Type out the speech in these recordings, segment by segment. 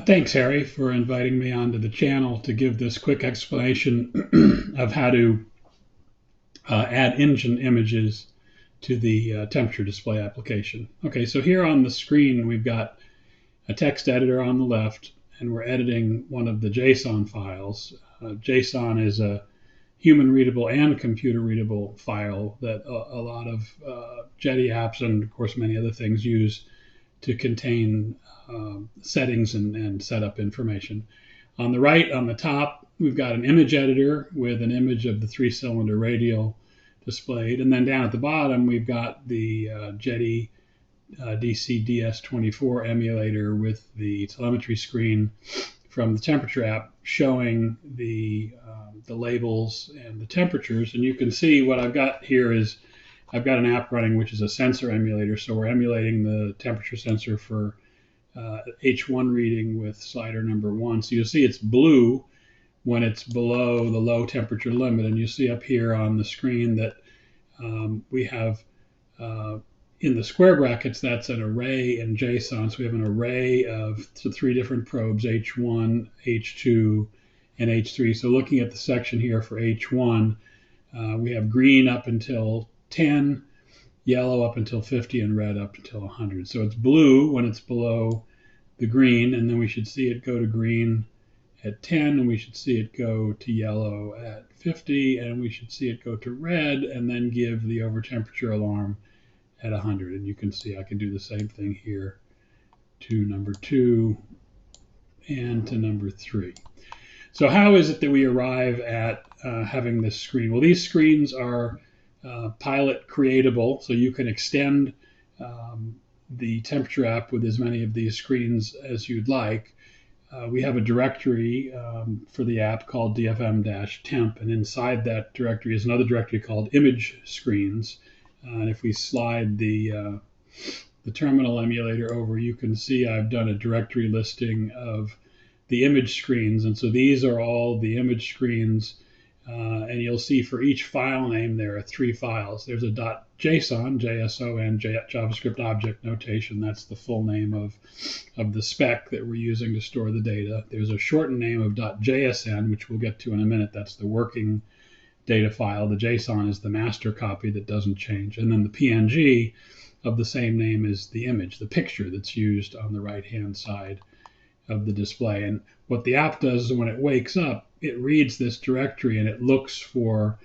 Thanks, Harry, for inviting me onto the channel to give this quick explanation of how to add engine images to the temperature display application. Okay, so here on the screen, we've got a text editor on the left, and we're editing one of the JSON files. JSON is a human readable and computer readable file that a lot of Jetty apps and, of course, many other things use to contain settings and setup information. On the right, on the top, we've got an image editor with an image of the 3-cylinder radial displayed. And then down at the bottom, we've got the Jetty DC-DS24 emulator with the telemetry screen from the temperature app showing the labels and the temperatures. And you can see what I've got here is I've got an app running which is a sensor emulator. So we're emulating the temperature sensor for H1 reading with slider number 1. So you'll see it's blue when it's below the low temperature limit. And you see up here on the screen that we have in the square brackets, that's an array in JSON. So we have an array of 3 different probes, H1, H2, and H3. So looking at the section here for H1, we have green up until 10, yellow up until 50, and red up until 100. So it's blue when it's below the green, and then we should see it go to green at 10, and we should see it go to yellow at 50, and we should see it go to red, and then give the overtemperature alarm at 100. And you can see I can do the same thing here to number 2 and to number 3. So how is it that we arrive at having this screen? Well, these screens are pilot creatable, so you can extend the temperature app with as many of these screens as you'd like. We have a directory for the app called dfm-temp, and inside that directory is another directory called image screens. And if we slide the terminal emulator over, you can see I've done a directory listing of the image screens. And so these are all the image screens. And you'll see for each file name, there are 3 files. There's a .json, JSON, JavaScript object notation. That's the full name of the spec that we're using to store the data. There's a shortened name of .jsn, which we'll get to in a minute. That's the working data file. The JSON is the master copy that doesn't change. And then the PNG of the same name is the image, the picture that's used on the right-hand side of the display. And what the app does is when it wakes up, it reads this directory and it looks for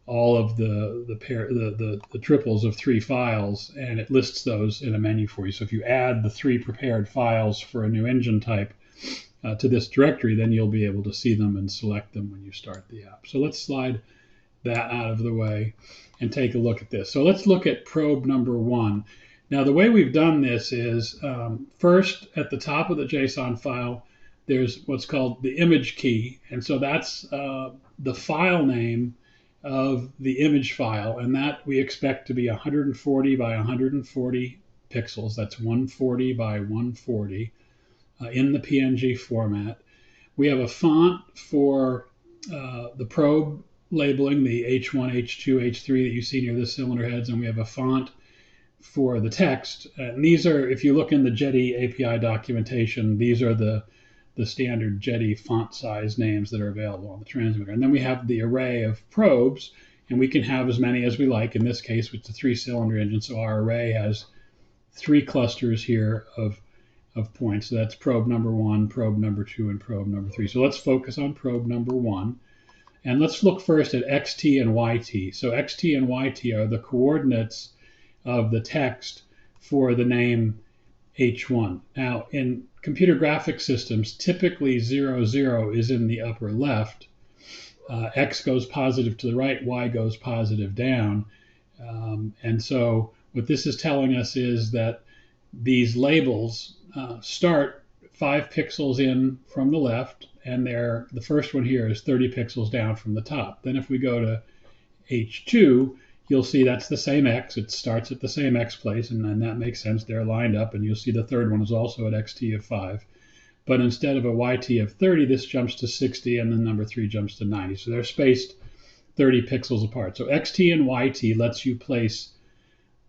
all of the triples of 3 files, and it lists those in a menu for you. So if you add the 3 prepared files for a new engine type to this directory, then you'll be able to see them and select them when you start the app. So let's slide that out of the way and take a look at this. So let's look at probe number 1. Now the way we've done this is first at the top of the JSON file, there's what's called the image key. And so that's the file name of the image file. And that we expect to be 140 by 140 pixels. That's 140 by 140 in the PNG format. We have a font for the probe labeling, the H1, H2, H3 that you see near the cylinder heads. And we have a font for the text. And these are, if you look in the Jetty API documentation, these are the standard Jetty font size names that are available on the transmitter. And then we have the array of probes, and we can have as many as we like. In this case, it's a 3-cylinder engine, so our array has 3 clusters here of points. So that's probe number 1, probe number 2, and probe number 3. So let's focus on probe number 1. And let's look first at XT and YT. So XT and YT are the coordinates of the text for the name H1. Now, in computer graphics systems, typically 0, 0 is in the upper left. X goes positive to the right, Y goes positive down. And so what this is telling us is that these labels start 5 pixels in from the left, and the first one here is 30 pixels down from the top. Then if we go to H2, you'll see that's the same X. It starts at the same X place, and then that makes sense. They're lined up, and you'll see the third one is also at XT of 5. But instead of a YT of 30, this jumps to 60, and then number 3 jumps to 90. So they're spaced 30 pixels apart. So XT and YT lets you place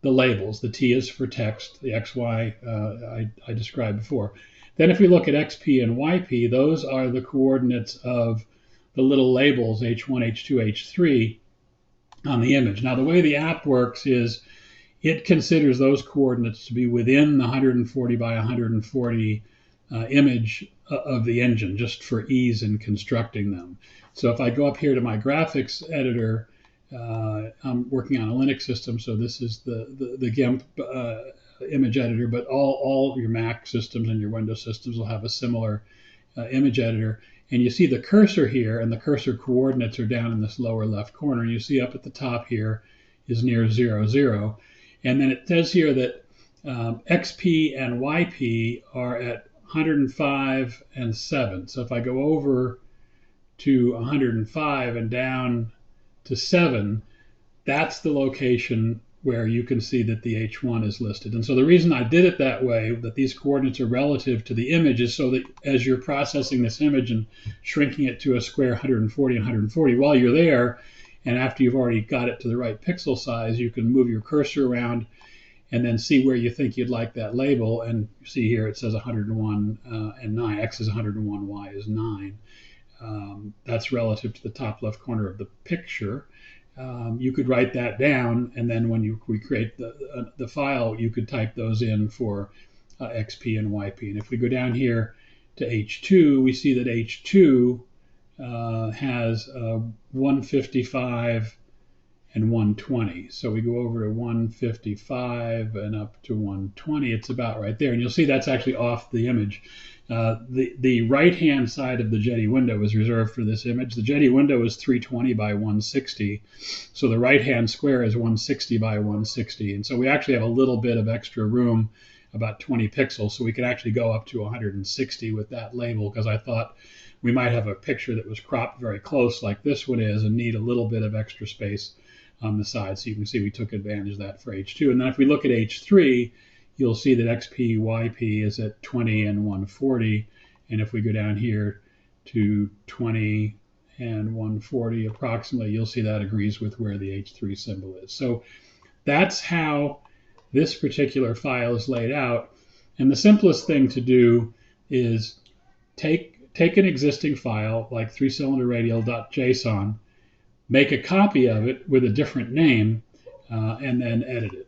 the labels. The T is for text, the XY I described before. Then if we look at XP and YP, those are the coordinates of the little labels H1, H2, H3 on the image. Now the way the app works is it considers those coordinates to be within the 140 by 140 image of the engine, just for ease in constructing them. So if I go up here to my graphics editor, I'm working on a Linux system, so this is the GIMP image editor, but all your Mac systems and your Windows systems will have a similar image editor. And you see the cursor here, and the cursor coordinates are down in this lower left corner. And you see up at the top here is near 0, 0. And then it says here that XP and YP are at 105 and 7. So if I go over to 105 and down to 7, that's the location where you can see that the H1 is listed. And so the reason I did it that way, that these coordinates are relative to the image, is so that as you're processing this image and shrinking it to a square 140 and 140, while you're there, and after you've already got it to the right pixel size, you can move your cursor around and then see where you think you'd like that label. And you see here it says 101 and 9. X is 101, Y is 9. That's relative to the top left corner of the picture. You could write that down, and then when we create the file, you could type those in for XP and YP. And if we go down here to H2, we see that H2 has 155 and 120. So we go over to 155 and up to 120. It's about right there. And you'll see that's actually off the image. The right-hand side of the Jetty window is reserved for this image. The Jetty window is 320 by 160. So the right-hand square is 160 by 160. And so we actually have a little bit of extra room, about 20 pixels. So we could actually go up to 160 with that label, because I thought we might have a picture that was cropped very close like this one is and need a little bit of extra space on the side. So you can see we took advantage of that for H2. And then if we look at H3, you'll see that XP, YP is at 20 and 140. And if we go down here to 20 and 140 approximately, you'll see that agrees with where the H3 symbol is. So that's how this particular file is laid out. And the simplest thing to do is take an existing file like 3cylinderradial.json, make a copy of it with a different name, and then edit it.